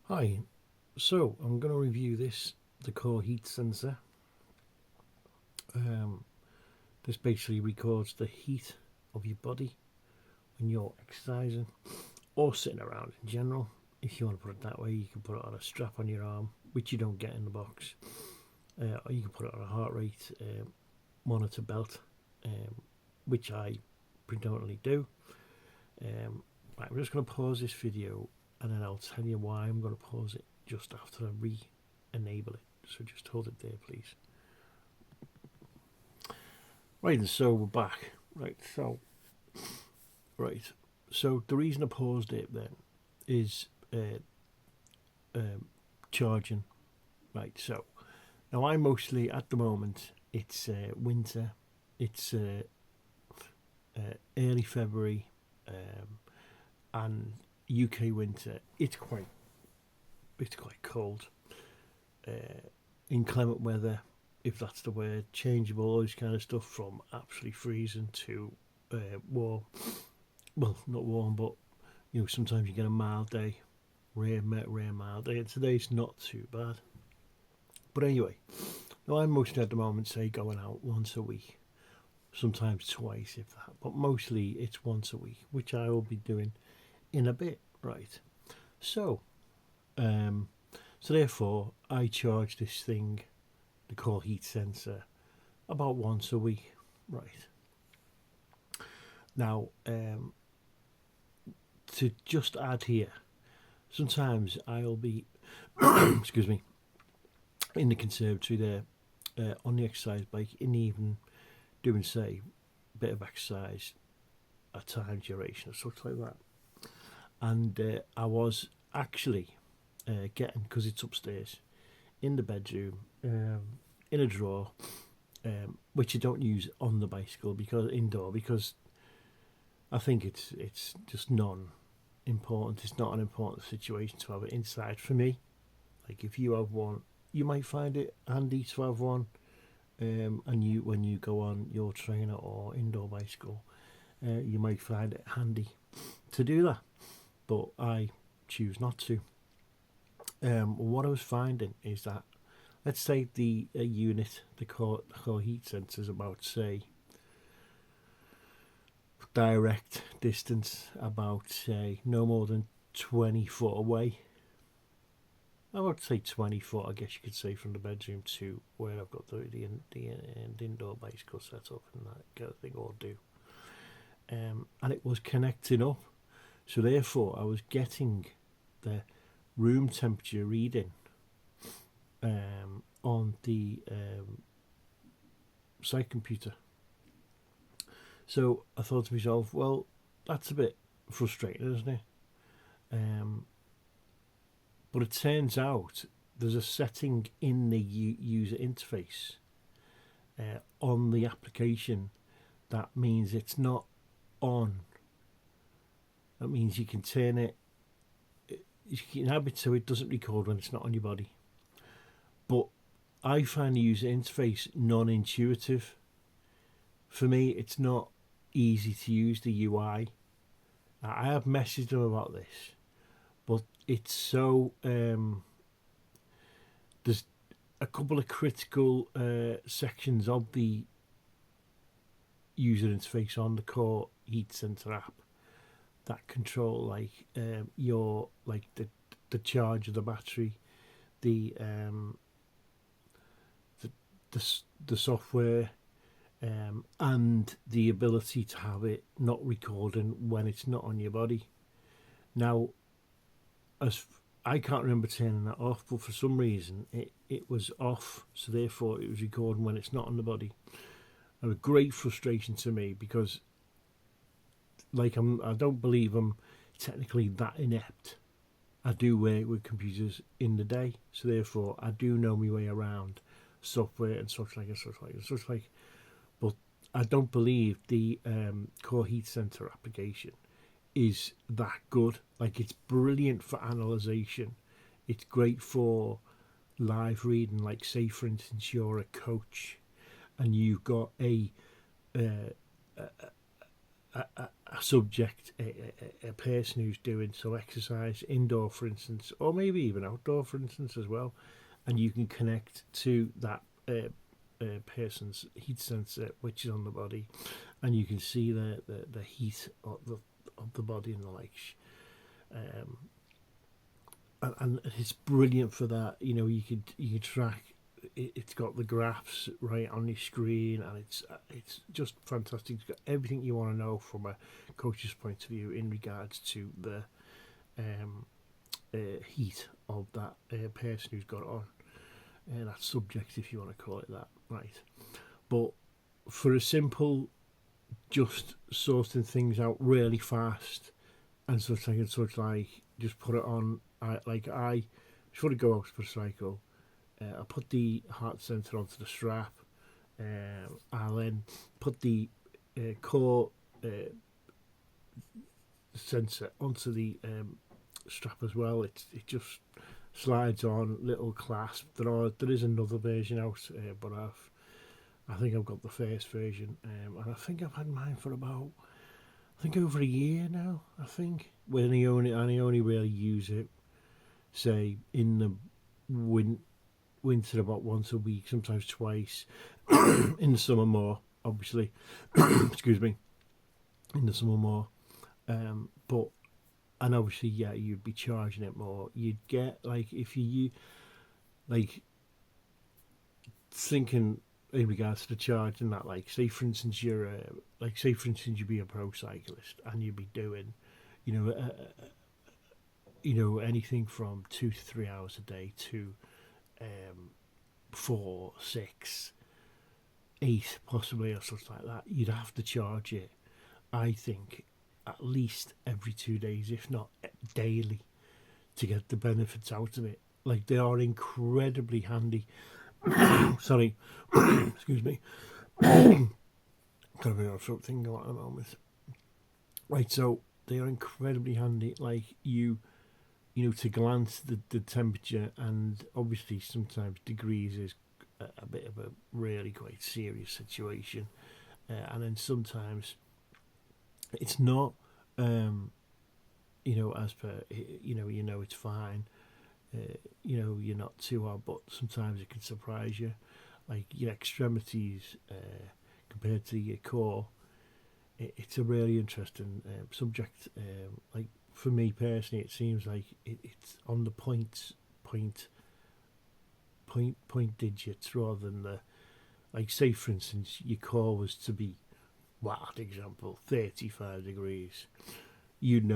Hi, so I'm going to review the core heat sensor. Um, this basically records the heat of your body when you're exercising or sitting around in general. If you want to put it that way, you can put it on a strap on your arm, which you don't get in the box, or you can put it on a heart rate monitor belt, which I predominantly do. Right, I'm just going to pause this video and then I'll tell you why I'm going to pause it just after I re-enable it. So just hold it there, please. Right, and so we're back. Right, so the reason I paused it then is um, charging. Right, so now I mostly at the moment it's winter, it's early February, and UK winter. It's quite cold. Inclement weather, if that's the word, changeable, all this kind of stuff from absolutely freezing to warm. Well, not warm, but sometimes you get a mild day, rare mild day, and today's not too bad. But anyway, now I'm mostly at the moment say going out once a week, sometimes twice if that, but mostly it's once a week, which I will be doing in a bit. Right. So, um, so therefore, I charge this thing, the core heat sensor, about once a week. Right. Now, to just add here, sometimes I'll be, excuse me, in the conservatory there, on the exercise bike, in the evening, doing say a bit of exercise, a time duration or such like that. And I was actually getting, because it's upstairs in the bedroom, in a drawer, which you don't use on the bicycle because indoor, because I think it's just non important. It's not an important situation to have it inside for me. Like if you have one, you might find it handy to have one. And you, when you go on your trainer or indoor bicycle, you might find it handy to do that. But I choose not to. What I was finding is that, let's say the unit, the core heat sensor is about, say, direct distance, about say no more than 20 foot away. I would say 20 foot, I guess you could say, from the bedroom to where I've got the indoor bicycle set up and that kind of thing all do. And it was connecting up. So therefore, I was getting the room temperature reading on the site computer. So I thought to myself, well, that's a bit frustrating, isn't it? But it turns out there's a setting in the user interface on the application that means it's not on. That means you can turn it, you can have it so it doesn't record when it's not on your body. But I find the user interface non-intuitive. For me, it's not easy to use the UI. I have messaged them about this, but it's so there's a couple of critical sections of the user interface on the core heat sensor app that control like your like the charge of the battery, the the the software, and the ability to have it not recording when it's not on your body. Now, as I can't remember turning that off, but for some reason it was off, so therefore it was recording when it's not on the body. And a great frustration to me because, like, I don't believe I'm technically that inept. I do work with computers in the day, so therefore I do know my way around software and such like and such like and such like. But I don't believe the core heat sensor application is that good. Like, it's brilliant for analyzation. It's great for live reading. Like, say for instance you're a coach and you've got a a subject, a person who's doing some exercise indoor, for instance, or maybe even outdoor, for instance, as well, and you can connect to that person's heat sensor, which is on the body, and you can see the heat of the body and the likes. Um, and it's brilliant for that. You can track. It's got the graphs right on your screen, and it's just fantastic. It's got everything you want to know from a coach's point of view in regards to the um, heat of that person who's got on, that subject, if you want to call it that, right? But for a simple, just sorting things out really fast, and such like just put it on. I before I go out for a cycle, I put the heart sensor onto the strap. I'll then put the core sensor onto the strap as well. It just slides on, little clasp. There is another version out, but I think I've got the first version, and I think I've had mine for about, I think, over a year now. I think when I only really use it, say, in the winter about once a week, sometimes twice. In the summer more, obviously. Excuse me. In the summer more, but and obviously, yeah, you'd be charging it more. You'd get, like, if you like thinking in regards to the charge and that, like, say for instance you'd be a pro cyclist and you'd be doing, you know, anything from 2 to 3 hours a day to 4, 6, 8 possibly, or something like that. You'd have to charge it, I think, at least every 2 days, if not daily, to get the benefits out of it. Like, they are incredibly handy. Sorry, excuse me. Got a bit of a throat thing going on at the moment. Right, so they are incredibly handy. Like, to glance the temperature, and obviously sometimes degrees is a bit of a really quite serious situation, and then sometimes it's not. As per it's fine. You're not too hard, but sometimes it can surprise you, like your extremities compared to your core. It's a really interesting subject. Like, for me personally, it seems like it's on the point digits rather than the, like, say for instance your core was to be, wild example, 35 degrees. You'd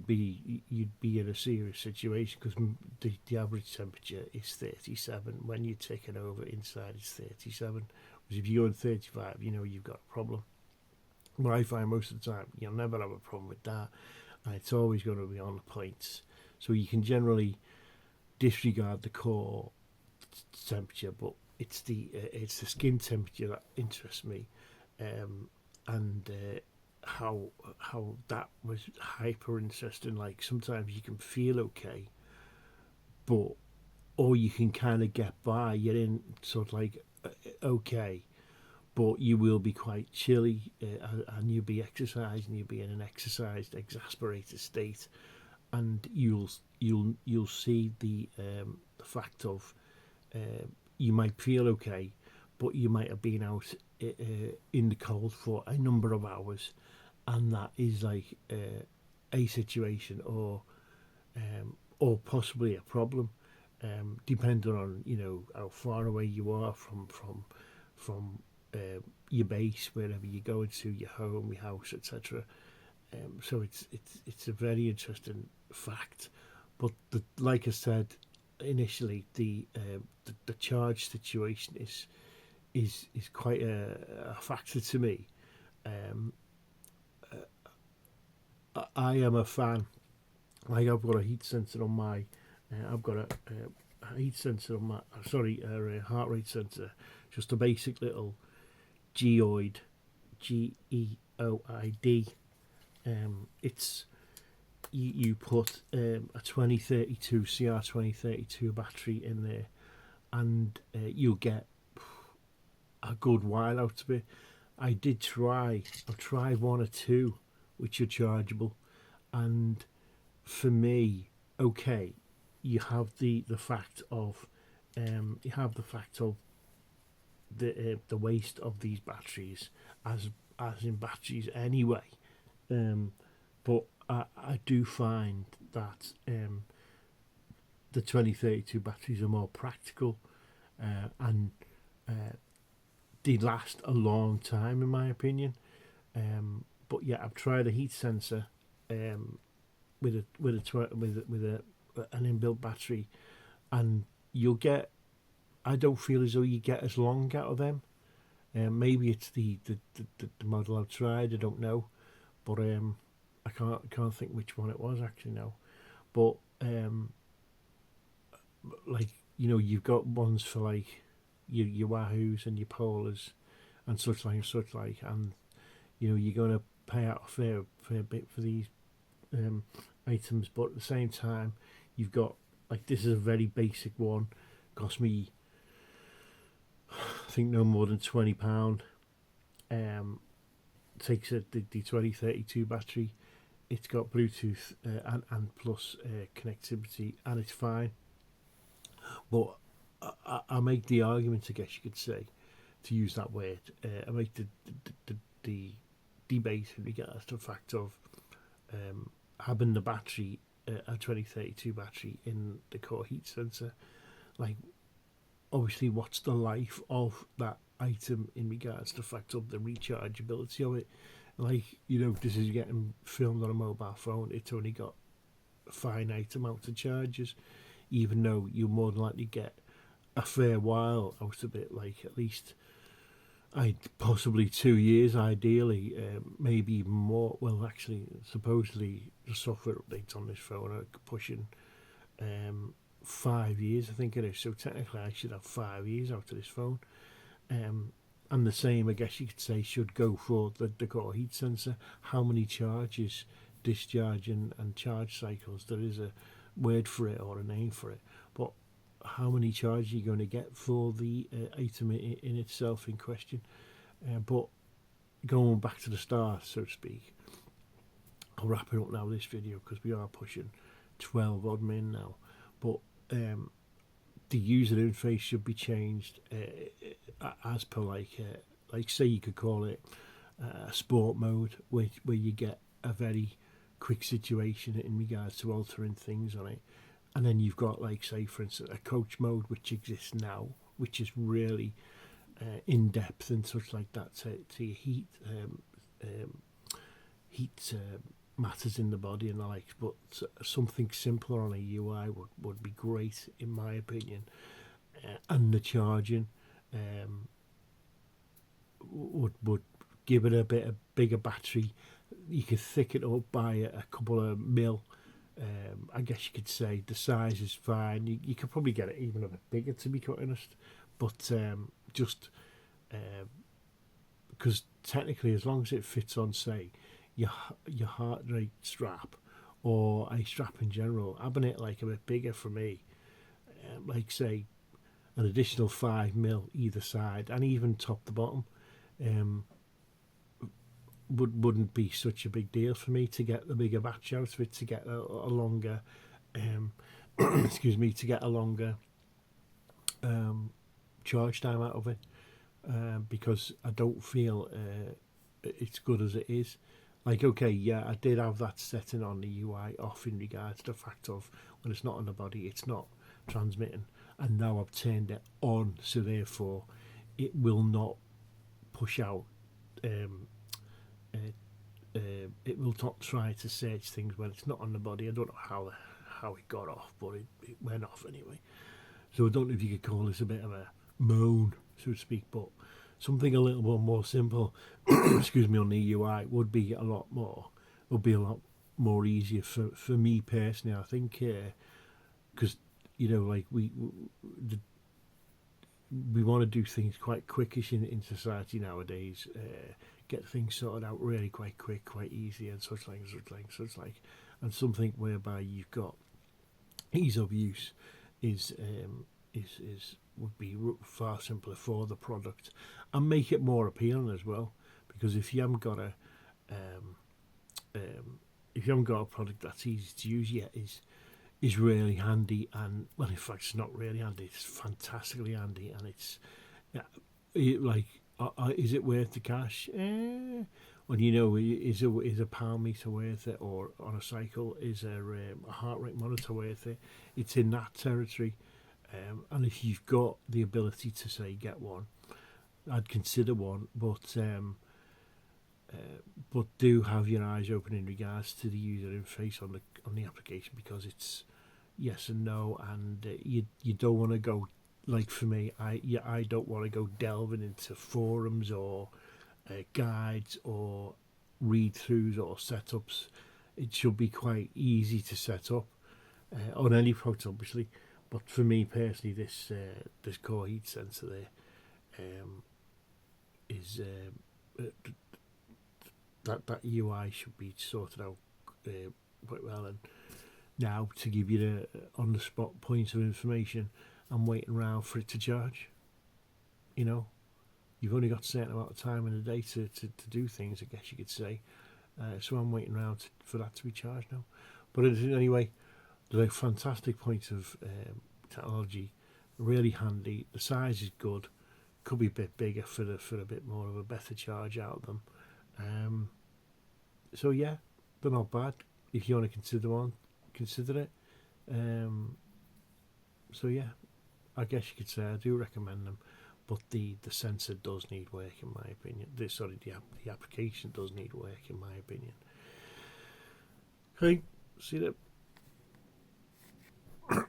be in a serious situation, because the average temperature is 37. When you take it over inside, it's 37. Whereas if you're on 35, you've got a problem. But I find most of the time you'll never have a problem with that, and it's always going to be on the points. So you can generally disregard the core temperature, but it's the skin temperature that interests me, and how that was hyper interesting. Like, sometimes you can feel okay, but or you can kind of get by. You're in sort of like okay, but you will be quite chilly, and you'll be exercising. You'll be in an exercised, exasperated state, and you'll see the fact of you might feel okay, but you might have been out in the cold for a number of hours, and that is like a situation, or possibly a problem, depending on how far away you are from your base, wherever you're going to, your home, your house, etc. So it's a very interesting fact, but like I said initially, the charge situation is quite a factor to me. Um, I am a fan. Like, I've got a heat sensor on my. I've got a heat sensor on my. Sorry, a heart rate sensor. Just a basic little geoid, GEOID. It's you put a 2032 CR2032 battery in there, and you'll get a good while out of it. I've tried one or two which are chargeable. And for me, okay, you have the fact of the waste of these batteries as in batteries anyway. But I do find that the 2032 batteries are more practical, and they last a long time in my opinion. But yeah, I've tried a heat sensor with an inbuilt battery, and you'll get. I don't feel as though you get as long out of them. Maybe it's the model I've tried. I don't know, but I can't think which one it was actually now. But like you've got ones for like your Wahoos and your Polars and such like, and you're going to pay out a fair bit for these items, but at the same time, you've got like this is a very basic one, cost me I think no more than £20. Takes the 2032 battery. It's got Bluetooth and plus connectivity, and it's fine. But I make the argument, I guess you could say, to use that word. I make the debate in regards to the fact of having the battery, a 2032 battery in the core heat sensor. Like, obviously, what's the life of that item in regards to the fact of the rechargeability of it? Like, this is getting filmed on a mobile phone. It's only got a finite amount of charges, even though you more than likely get a fair while out of it, like at least possibly 2 years ideally, maybe even more. Well, actually, supposedly the software updates on this phone are pushing 5 years, I think it is. So technically I should have 5 years out of this phone. And the same, I guess you could say, should go for the core heat sensor. How many charges, discharge and charge cycles, there is a word for it or a name for it, but how many charges are you going to get for the item in itself in question? But going back to the start, so to speak, I'll wrap it up now, this video, because we are pushing 12 odd min now. But the user interface should be changed as per like say you could call it sport mode, where you get a very quick situation in regards to altering things on it. And then you've got, like, say for instance, a coach mode, which exists now, which is really in depth and such like that, to your heat matters in the body and the likes. But something simpler on a UI would be great in my opinion. And the charging would give it a bit of bigger battery. You could thicken it up by a couple of mil. I guess you could say the size is fine. You could probably get it even a bit bigger, to be quite honest. But just because technically, as long as it fits on, say, your heart rate strap or a strap in general, having it like a bit bigger for me, like say an additional 5 mil either side and even top to bottom, wouldn't be such a big deal for me to get the bigger batch out of it, to get a longer excuse me, to get a longer charge time out of it, because I don't feel it's good as it is. Like, okay, yeah, I did have that setting on the UI off in regards to the fact of when it's not on the body, it's not transmitting, and now I've turned it on, so therefore it will not push out. It will not try to search things when it's not on the body. I don't know how it got off, but it went off anyway. So I don't know if you could call this a bit of a moan, so to speak, but something a little bit more simple excuse me, on the UI would be a lot more easier for me personally, I think, because like we want to do things quite quickish in society nowadays, get things sorted out really quite quick, quite easy, and such like, and something whereby you've got ease of use is would be far simpler for the product, and make it more appealing as well. Because if you haven't got if you haven't got a product that's easy to use yet, is really handy. And well, in fact, it's not really handy; it's fantastically handy, and it's like, is it worth the cash? Well, is a pound meter worth it, or on a cycle, is a heart rate monitor worth it? It's in that territory. And if you've got the ability to say get one, I'd consider one, but do have your eyes open in regards to the user interface on the application, because it's yes and no, and you don't want to go, like for me, I don't want to go delving into forums or guides or read throughs or setups. It should be quite easy to set up on any product, obviously. But for me personally, this core heat sensor there is that UI should be sorted out quite well. And now, to give you the on the spot points of information, I'm waiting around for it to charge. You've only got a certain amount of time in the day to do things, I guess you could say. So I'm waiting around for that to be charged now. But anyway, they're a fantastic point of technology, really handy. The size is good. Could be a bit bigger for a bit more of a better charge out of them. So yeah, they're not bad. If you want to consider it. So yeah, I guess you could say I do recommend them. But the sensor does need work, in my opinion. The application does need work, in my opinion. Okay, see that.